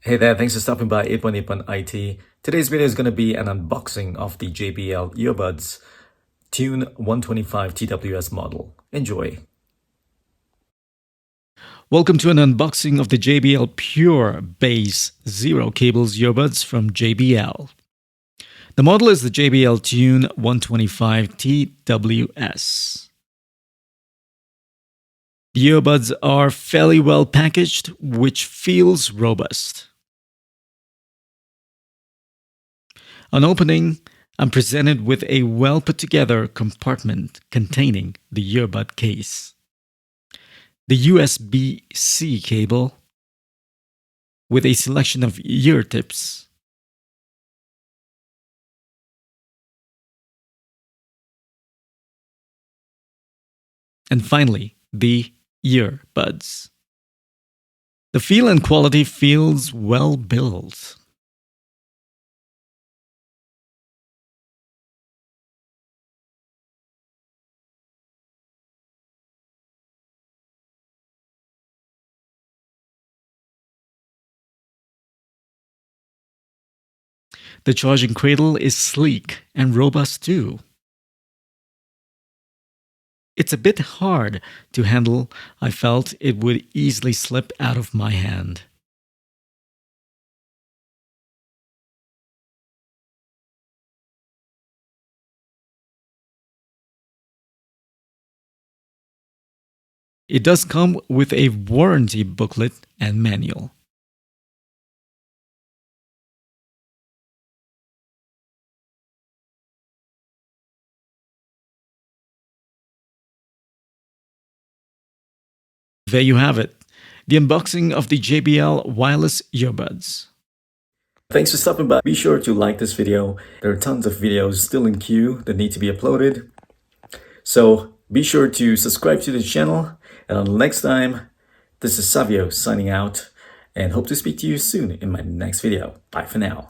Hey there, thanks for stopping by 818 IT. Today's video is going to be an unboxing of the JBL Earbuds Tune 125 TWS model. Enjoy. Welcome to an unboxing of the JBL Pure Bass Zero Cables Earbuds from JBL. The model is the JBL Tune 125 TWS. The earbuds are fairly well packaged, which feels robust. On opening, I'm presented with a well put together compartment containing the earbud case, the USB-C cable with a selection of ear tips, and finally, the earbuds. The feel and quality feels well built. The charging cradle is sleek and robust too. It's a bit hard to handle. I felt it would easily slip out of my hand. It does come with a warranty booklet and manual. There you have it, the unboxing of the JBL wireless earbuds. Thanks for stopping by. Be sure to like this video. There are tons of videos still in queue that need to be uploaded. So be sure to subscribe to the channel. And until next time, this is Savio signing out and hope to speak to you soon in my next video. Bye for now.